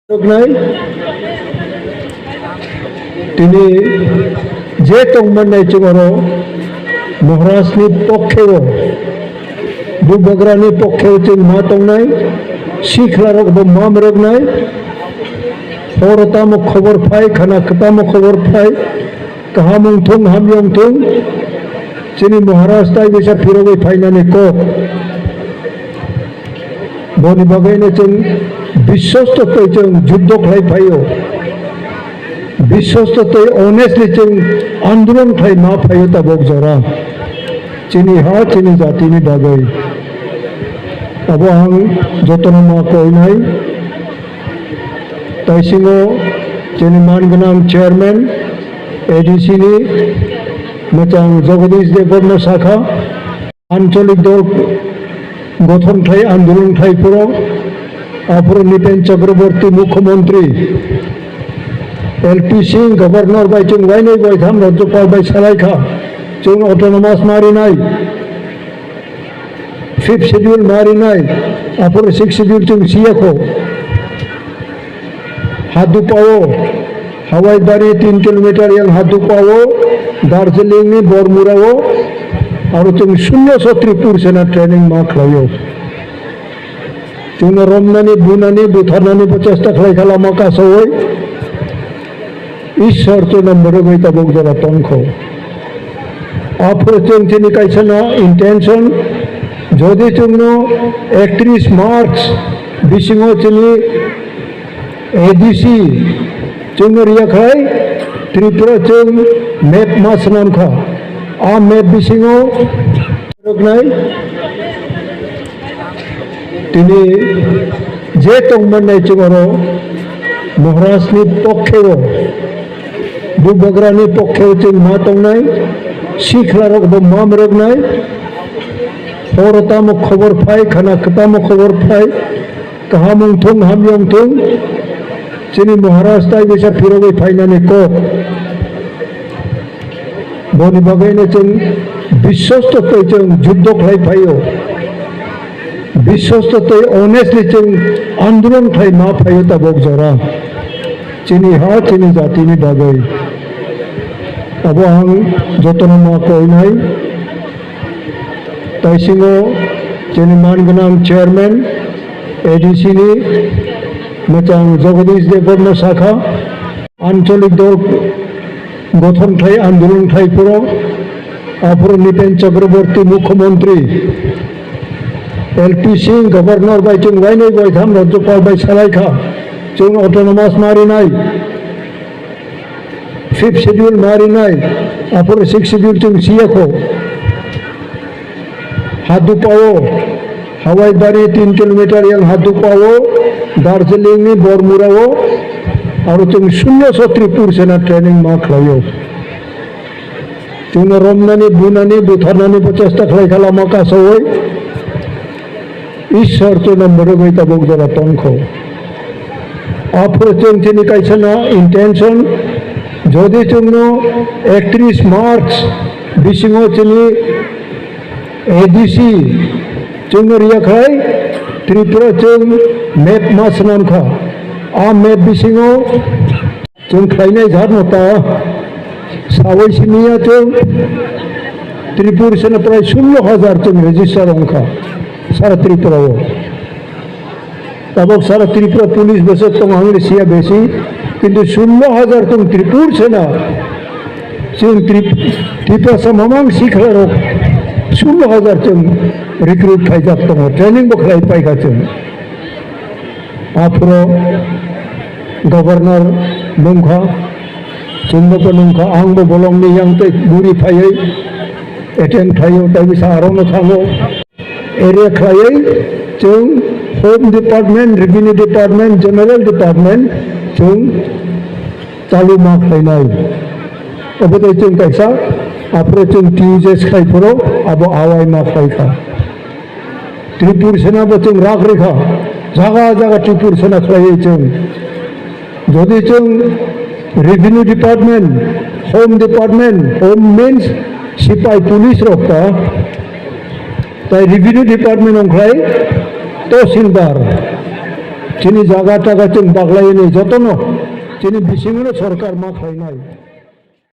তিনি যে তংমাननाय जोङो महाराजनि पक्षेव बुबग्रानि पक्षेव जों मा तंनाय सिखलारक मा मरगनाय हरताम खबर फाय खाना खताम खबर फाय कहामुं थुं हामयं थुं जोंनि महाराज ताय बेसा फिरबाय फायनानै क बनि बागैनो जों विश्वस्तै जों युद्ध खालामफायो विश्वस्तै अनेस्टलि जों आंदोलन खालाम फायो ताबक जरा जोंनि हा जोंनि जातिनि बागै अब आं जतन मा कहनाय ताइसिङो जोंनि मानगोनां चेयारमेन एडिसिनि मोजां जगदीश देवबर्मा शाखा आंचलिक दल गठन आंदोलन आफर निपेन चक्रवर्ती मुख्यमंत्री एलपी सिंह गवर्नर बाय जों वाइनै वाइथाम राज्यपाल बाय सालायखा जों अटोनमास मारिनाय फिफ्थ शेड्यूल मारिनाय आफर सिक्स शेड्यूल जों सियाखौ हादुपाओ हवाईबारी 3 किलोमीटर yang हादुपाओ दार्जिलिंग बरमुराओ और जों 0% ट्रेनिंग मा खालायो जोंनो रमनानै बुनानै बुथारनानै प्रचेष्टा खालामा कासौै ईश्वर तो नंबर गई तबक जरा तंखौ आफर जों जोंनि कायसना इंटेंशन जदि जोंनो 31 मार्च बिसिङाव जोंनि एडीसी जोंनो रियाखाय त्रिपुरा जों मेप मास नामखा आ मेप बिसिङाव रगनाय তিনি যে তংমাननाय जोङो महाराजनि पक्षेव बुबग्रानि पक्षेव जों मा तंनाय सिखलारक मा मरगनाय हरताम खबर फाय खाना खताम खबर फाय कहामुं थुं हामयं थुं जोंनि महाराज ताय बेसा फिरबाय फायनानै क बनि बागैनो जों विश्वस्तै जों युद्ध खालामफायो विश्वस्तै अनेस्टलि जों आंदोलन खालाम फायो ताबक जरा जोंनि हा जोंनि जातिनि बागै अब आं जतन मा कहनाय ताइसिङो जोंनि मानगोनां चेयारमेन एडीसीनि मोजां जगदीश देवबर्मा शाखा आंचलिक दल गठन आंदोलन आफर निपेन चक्रवर्ती मुख्यमंत्री एलपी सिंह गवर्नर बाय जों वाइनै वाइथाम राज्यपाल बाय सालायखा जों अटोनमास मारिनाय फिफ्थ शेड्यूल मारिनाय आफर सिक्स शेड्यूल जों सियाखौ हादुपाओ हवाईबारी 3 किलोमीटर yang हादुपाओ दार्जिलिंग बरमुराओ और जों 0% ट्रेनिंग मा खालायो जोंनो रमनानै बुनानै बुथारनानै प्रचेष्टा खालामा कासौै ईश्वर तो नंबर गई तबक जरा तंखौ आफर जों जोंनि कायसना इंटेंशन जदि जोंनो 31 मार्च बिसिङाव जोंनि एडीसी जोंनो रियाखाय त्रिपुरा जों मेप मास नामखा आ मेप बिसिङाव जों खालायनाय झारनता सावैसिनिया जों त्रिपुरा प्राय 16,000 जों रेजिस्टार अंखा सारा त्रिपुरा तब सारा त्रिपुरा पुलिस बस आंनि सिया बेसी किंतु 16,000 तुम त्रिपुर सेना जों त्रिपुरा समामां सिखलारक 16,000 जों रिक्रुट खायजाक दङ ट्रेनिंग खालाय पायखा जों आफर गवर्नर नंखा जोंबो नंखा आंबो बलंनि यांते बुरि फायै एटेन्ड थायो दा बिसा आरनो थाङो एरिया खायै जों home department revenue department general department जों चालू मा खालायनाय अबे जों कैसा आफर जों टीजेस खायफोराव अब आवाय मा खालायखा त्रिपुर सेनाबो जों राग रेखा जागा जागा त्रिपुर सेना खालायो जों जदि जों रेवेन्यू डिपार्टमेंट होम मीन्स सिपाही पुलिस रखता ताई रेवेन्यू डिपार्टमेंट अंखाय तहसीलदार चिनी जागा टागा जों बाग्लायनाय जतन चिनी बिसिमोनो सरकार मा खालायनाय